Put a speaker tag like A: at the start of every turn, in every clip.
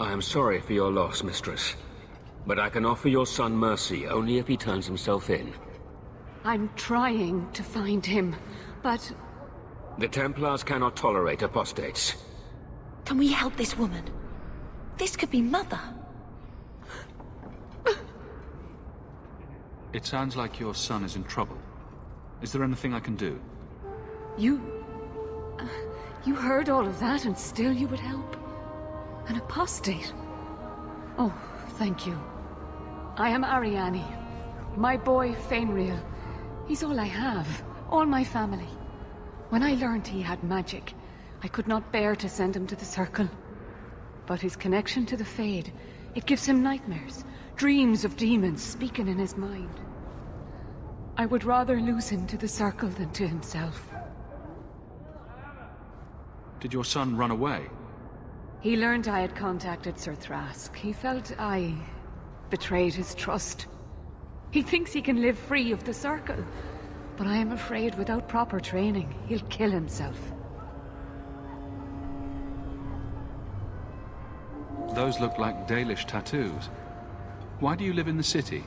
A: I am sorry for your loss, mistress. But I can offer your son mercy only if he turns himself in.
B: I'm trying to find him, but...
A: The Templars cannot tolerate apostates.
C: Can we help this woman? This could be Mother.
D: It sounds like your son is in trouble. Is there anything I can do?
B: You heard all of that and still you would help? An apostate? Oh, thank you. I am Ariane. My boy, Fenrir. He's all I have. All my family. When I learned he had magic, I could not bear to send him to the Circle. But his connection to the Fade, it gives him nightmares. Dreams of demons speaking in his mind. I would rather lose him to the Circle than to himself.
D: Did your son run away?
B: He learned I had contacted Sir Thrask. He felt I betrayed his trust. He thinks he can live free of the Circle, but I am afraid without proper training, he'll kill himself.
D: Those look like Dalish tattoos. Why do you live in the city?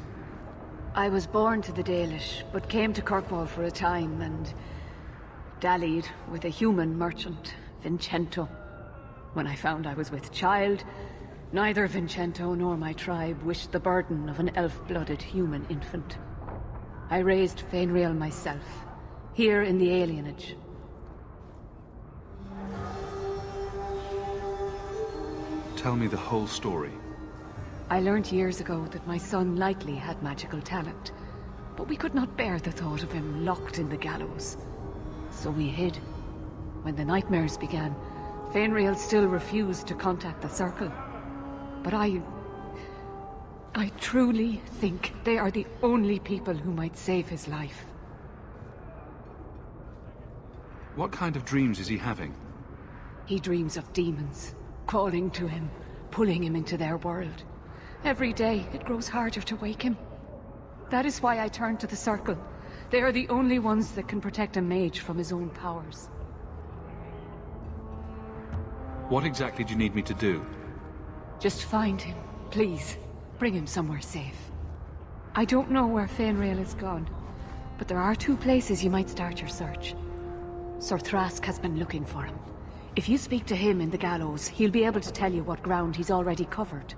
B: I was born to the Dalish, but came to Kirkwall for a time and dallied with a human merchant, Vincento. When I found I was with child, neither Vincento nor my tribe wished the burden of an elf-blooded human infant. I raised Fenrir myself, here in the alienage.
D: Tell me the whole story.
B: I learned years ago that my son likely had magical talent, but we could not bear the thought of him locked in the gallows. So we hid. When the nightmares began, Fenrir still refused to contact the Circle. But I truly think they are the only people who might save his life.
D: What kind of dreams is he having?
B: He dreams of demons, calling to him, pulling him into their world. Every day, it grows harder to wake him. That is why I turned to the Circle. They are the only ones that can protect a mage from his own powers.
D: What exactly do you need me to do?
B: Just find him, please. Bring him somewhere safe. I don't know where Fenrir is gone, but there are 2 places you might start your search. Sir Thrask has been looking for him. If you speak to him in the gallows, he'll be able to tell you what ground he's already covered.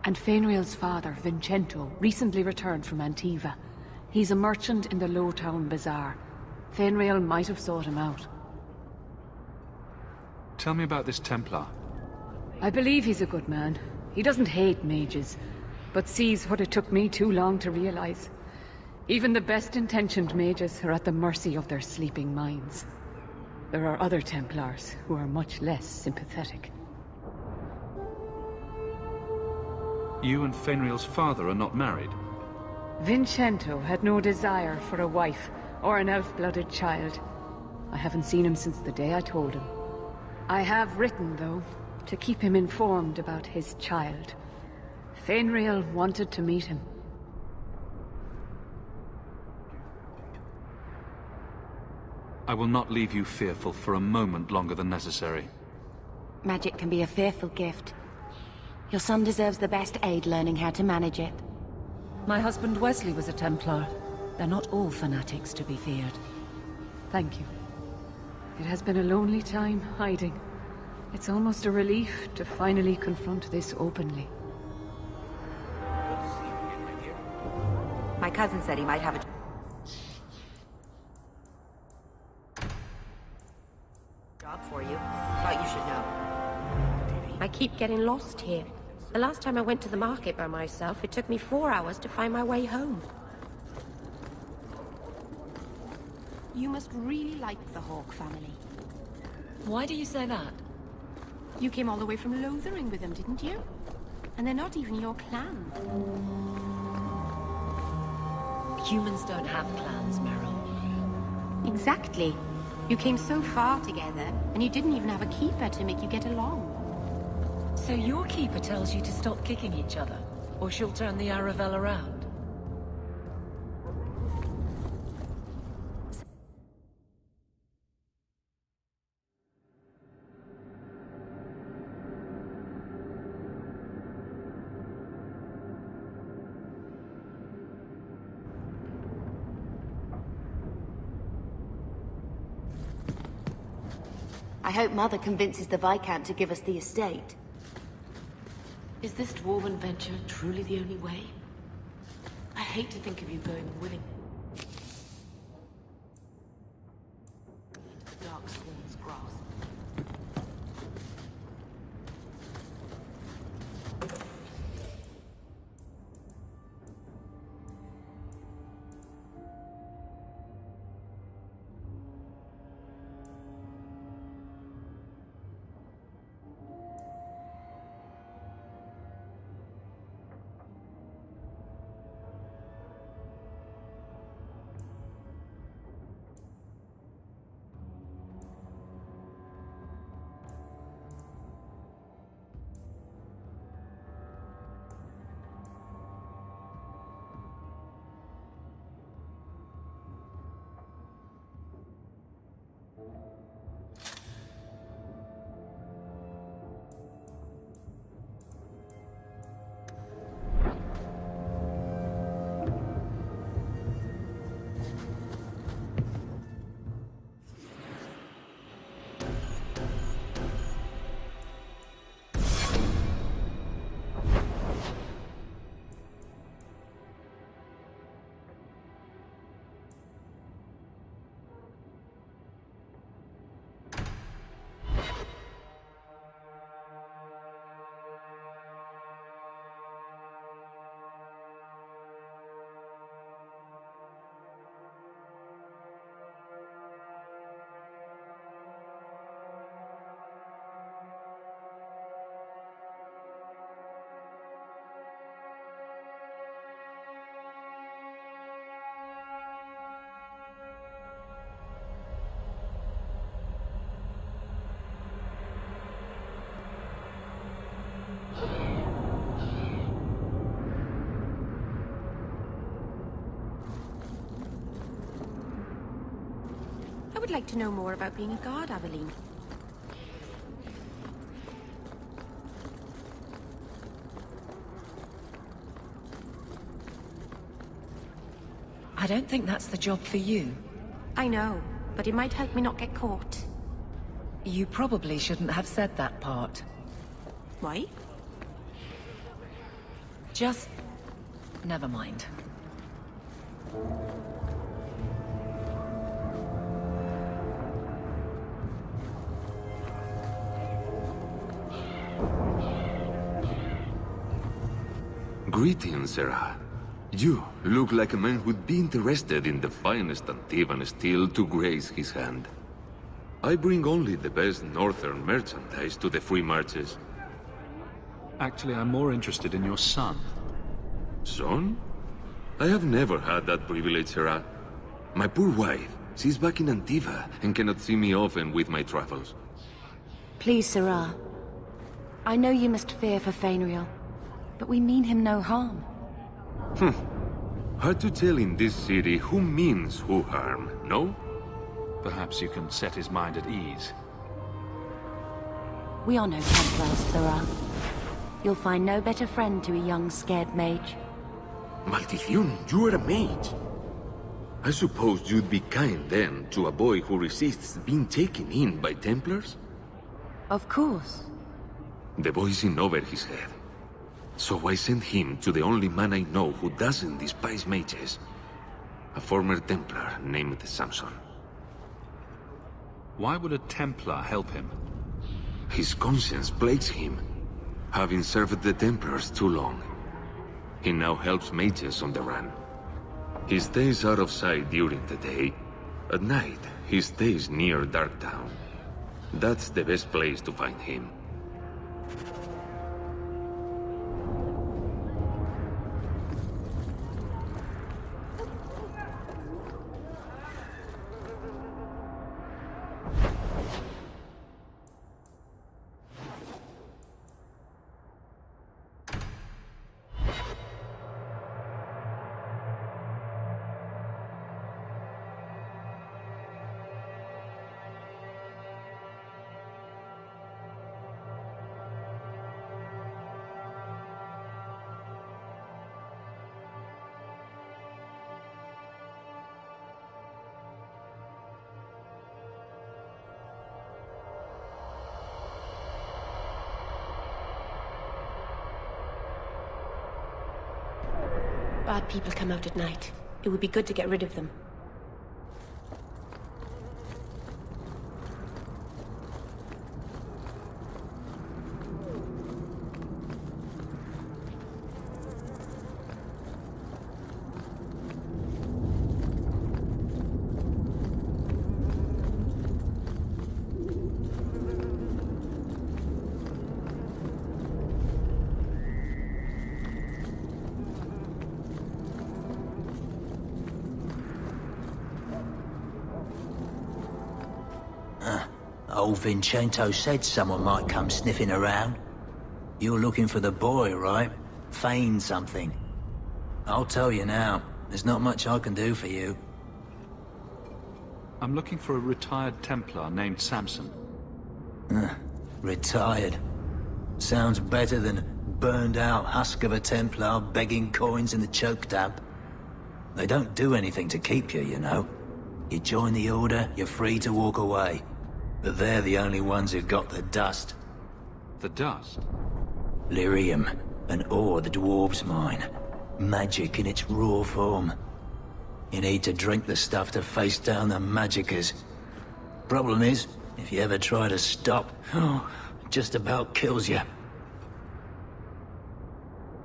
B: And Fenrir's father, Vincento, recently returned from Antiva. He's a merchant in the Lowtown Bazaar. Fenrir might have sought him out.
D: Tell me about this Templar.
B: I believe he's a good man. He doesn't hate mages, but sees what it took me too long to realize. Even the best-intentioned mages are at the mercy of their sleeping minds. There are other Templars who are much less sympathetic.
D: You and Fenrir's father are not married?
B: Vincento had no desire for a wife or an elf-blooded child. I haven't seen him since the day I told him. I have written, though, to keep him informed about his child. Fenrir wanted to meet him.
D: I will not leave you fearful for a moment longer than necessary.
C: Magic can be a fearful gift. Your son deserves the best aid learning how to manage it.
E: My husband Wesley was a Templar. They're not all fanatics to be feared.
B: Thank you. It has been a lonely time hiding. It's almost a relief to finally confront this openly.
F: My cousin said he might have a job for you. Thought you should know.
G: I keep getting lost here. The last time I went to the market by myself, it took me 4 hours to find my way home.
C: You must really like the Hawk family.
E: Why do you say that?
C: You came all the way from Lothering with them, didn't you? And they're not even your clan.
E: Humans don't have clans, Meryl.
C: Exactly. You came so far together, and you didn't even have a keeper to make you get along.
E: So your keeper tells you to stop kicking each other, or she'll turn the Aravel around?
C: I hope Mother convinces the Viscount to give us the estate.
H: Is this dwarven venture truly the only way? I hate to think of you going willingly into the Darkspawn's grasp.
G: I would like to know more about being a guard, Aveline.
E: I don't think that's the job for you.
G: I know, but it might help me not get caught.
E: You probably shouldn't have said that part.
G: Why?
E: Just... never mind.
I: Greetings, Sarah. You look like a man who'd be interested in the finest Antivan steel to grace his hand. I bring only the best northern merchandise to the free marches.
D: Actually, I'm more interested in your son.
I: Son? I have never had that privilege, Sarah. My poor wife, she's back in Antiva and cannot see me often with my travels.
C: Please, Sarah. I know you must fear for Fainriel, but we mean him no harm.
I: Hard to tell in this city who means who harm, no?
D: Perhaps you can set his mind at ease.
C: We are no Templars, Sarah. You'll find no better friend to a young, scared mage.
I: Maldición, you are a mage. I suppose you'd be kind then to a boy who resists being taken in by Templars?
C: Of course.
I: The boy's in over his head. So I sent him to the only man I know who doesn't despise mages. A former Templar named Samson.
D: Why would a Templar help him?
I: His conscience plagues him, having served the Templars too long. He now helps mages on the run. He stays out of sight during the day. At night, he stays near Darktown. That's the best place to find him.
G: Bad people come out at night. It would be good to get rid of them.
J: Old Vincento said someone might come sniffing around. You're looking for the boy, right? Feign something. I'll tell you now, there's not much I can do for you.
D: I'm looking for a retired Templar named Samson.
J: Retired. Sounds better than burned-out husk of a Templar begging coins in the choke damp. They don't do anything to keep you, you know. You join the Order, you're free to walk away. But they're the only ones who've got the dust.
D: The dust?
J: Lyrium, an ore the dwarves mine. Magic in its raw form. You need to drink the stuff to face down the magicers. Problem is, if you ever try to stop, it just about kills you.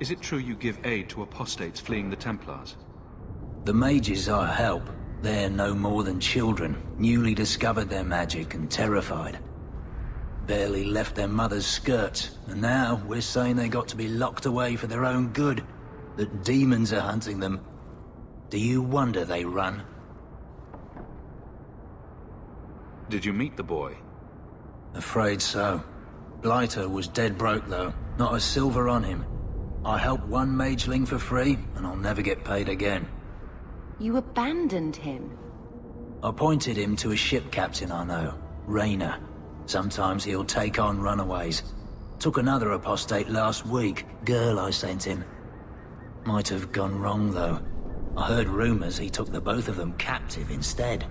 D: Is it true you give aid to apostates fleeing the Templars?
J: The mages I help, they're no more than children, newly discovered their magic and terrified. Barely left their mother's skirts, and now we're saying they got to be locked away for their own good. That demons are hunting them. Do you wonder they run?
D: Did you meet the boy?
J: Afraid so. Blighter was dead broke though, not a silver on him. I helped one mageling for free, and I'll never get paid again.
C: You abandoned him?
J: I pointed him to a ship captain I know, Rayner. Sometimes he'll take on runaways. Took another apostate last week, girl I sent him. Might have gone wrong though. I heard rumors he took the both of them captive instead.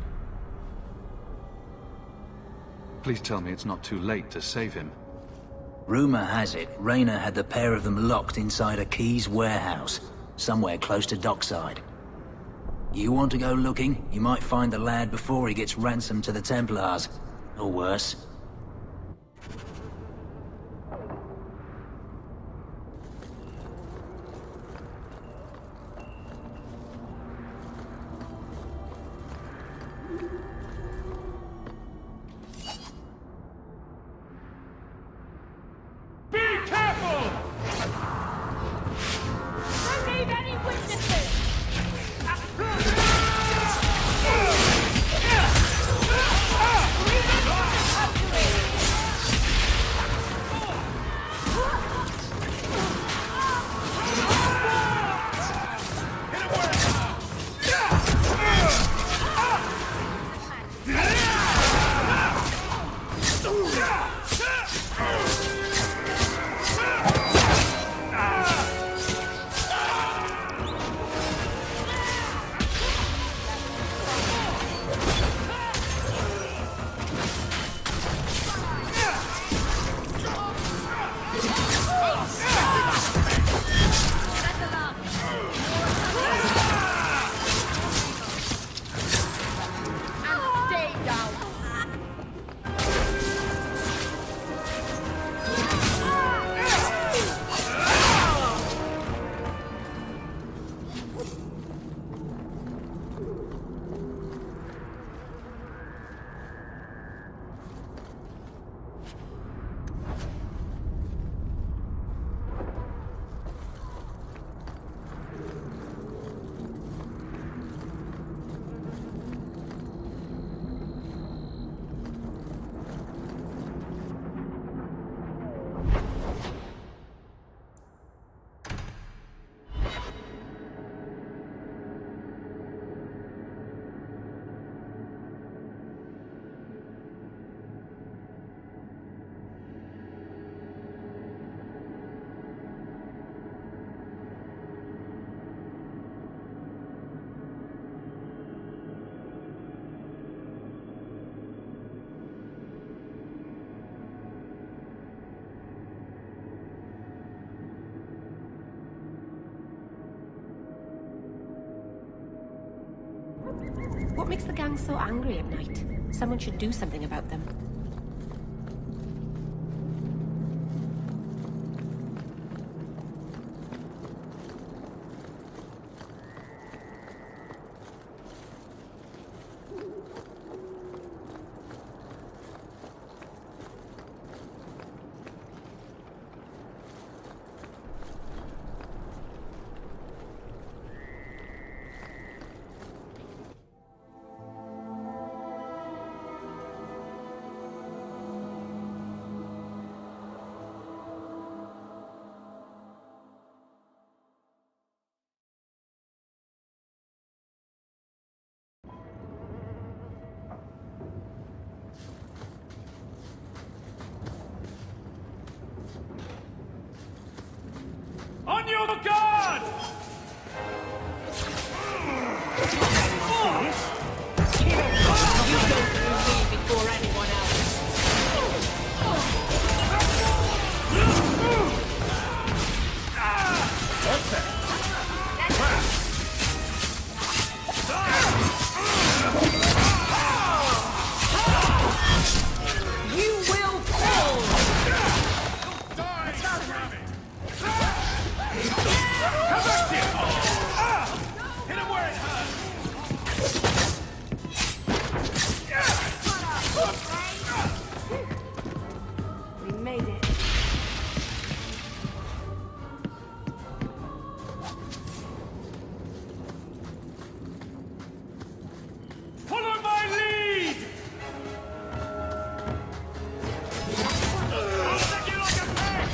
D: Please tell me it's not too late to save him.
J: Rumor has it, Rayner had the pair of them locked inside a Keys warehouse, somewhere close to dockside. You want to go looking, you might find the lad before he gets ransomed to the Templars. Or worse.
G: What makes the gang so angry at night? Someone should do something about them.
K: On your guard!
E: You go through me before anyone else.
K: What's that?
E: You will fall!
K: Come back here! Hit him where it hurts!
C: We made it.
K: Follow my lead! I'll stick you like a pig!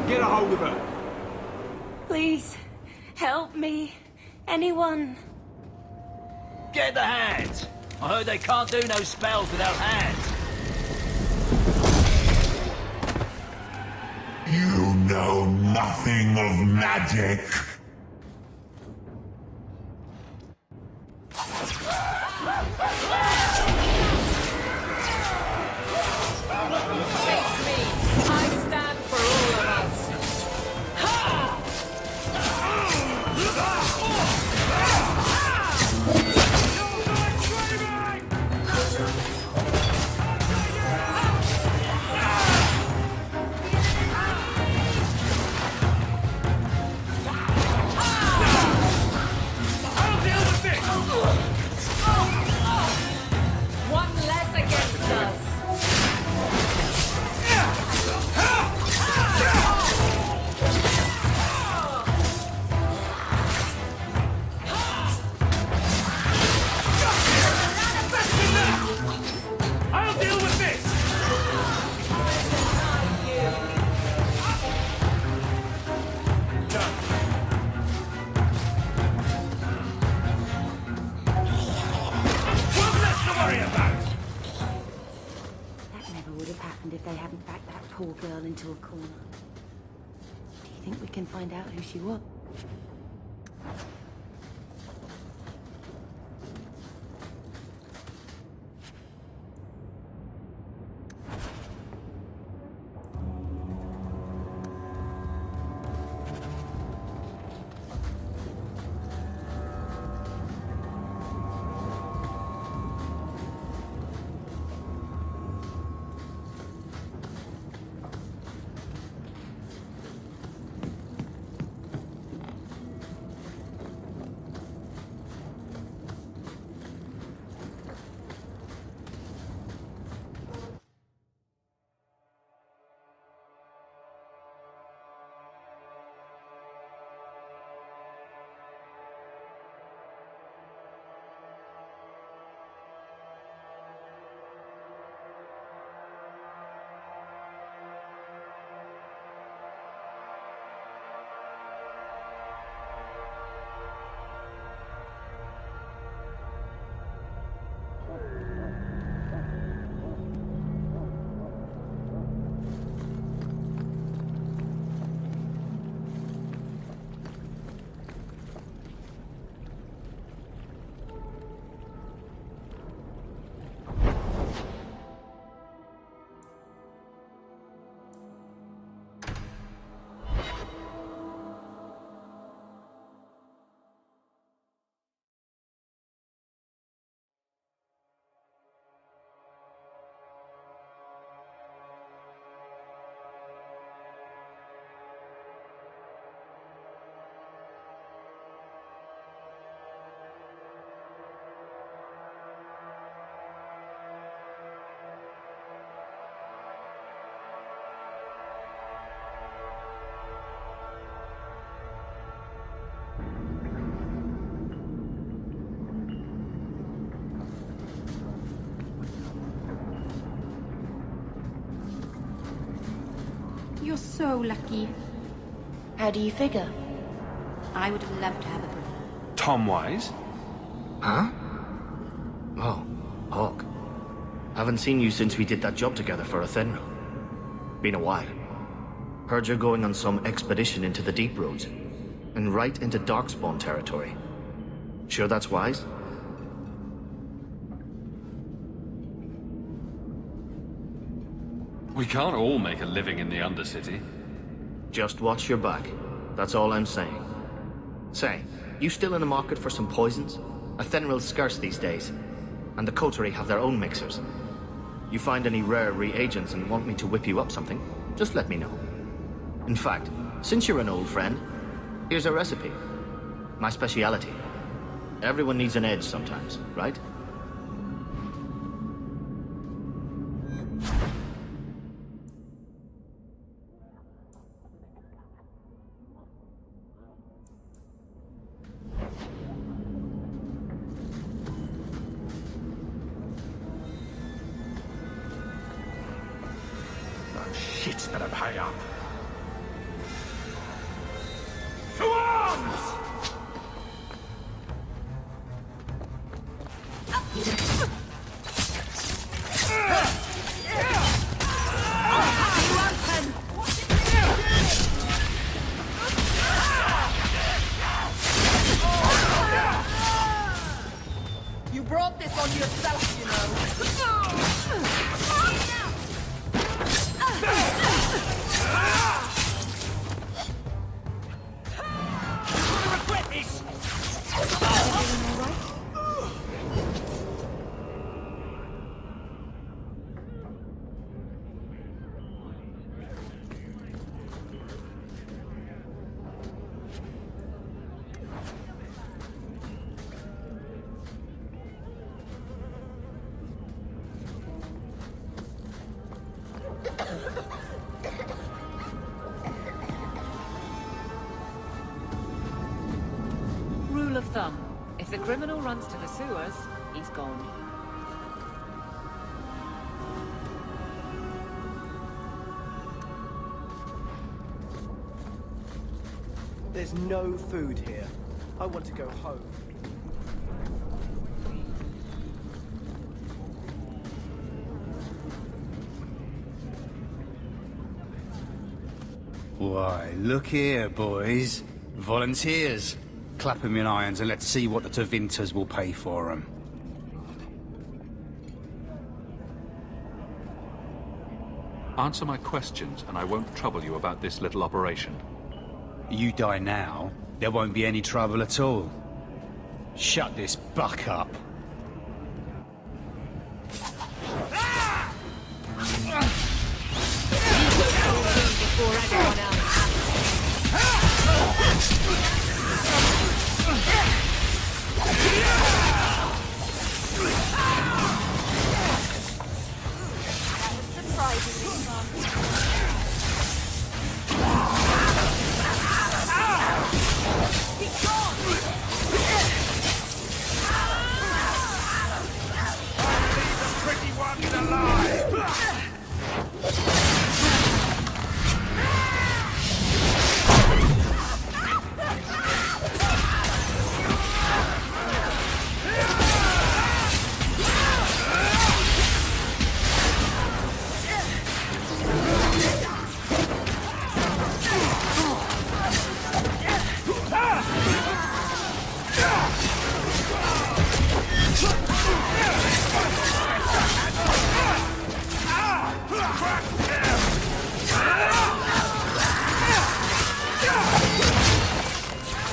L: Get a hold of her.
C: Please, help me. Anyone.
J: Get the hands! I heard they can't do no spells without hands.
M: You know nothing of magic.
E: Face me! I stand for all of us!
C: that poor girl into a corner. Do you think we can find out who she was? You're so lucky. How do you figure? I would have loved to have a brother.
L: Tom Wise?
N: Huh? Oh, Hawk. Haven't seen you since we did that job together for Athenra. Been a while. Heard you're going on some expedition into the deep roads. And right into Darkspawn territory. Sure that's wise?
L: We can't all make a living in the Undercity.
N: Just watch your back. That's all I'm saying. Say, you still in the market for some poisons? Athenril's scarce these days. And the coterie have their own mixers. You find any rare reagents and want me to whip you up something, just let me know. In fact, since you're an old friend, here's a recipe. My speciality. Everyone needs an edge sometimes, right?
K: Shit's gonna pay up. To arms!
F: You brought this on yourself, you know.
E: Rule of thumb. If the criminal runs to the sewers, he's gone.
O: There's no food here. I want to go home.
P: Why, look here, boys. Volunteers. Clap 'em in irons and let's see what the Tevinters will pay for 'em.
D: Answer my questions, and I won't trouble you about this little operation.
P: You die now, there won't be any trouble at all. Shut this buck up.
E: Before everyone else.
F: Surprisingly fun. Be gone!
K: Leave the pretty ones alive!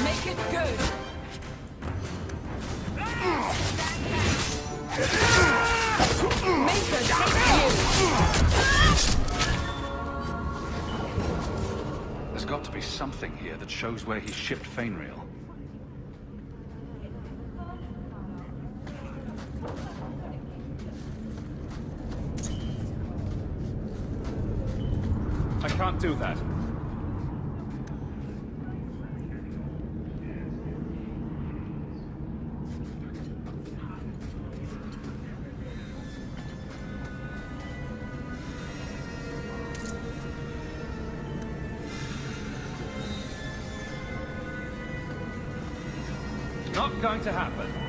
E: Make it good. Make her take you.
D: There's got to be something here that shows where he shipped Fainriel.
L: I can't do that. Not going to happen.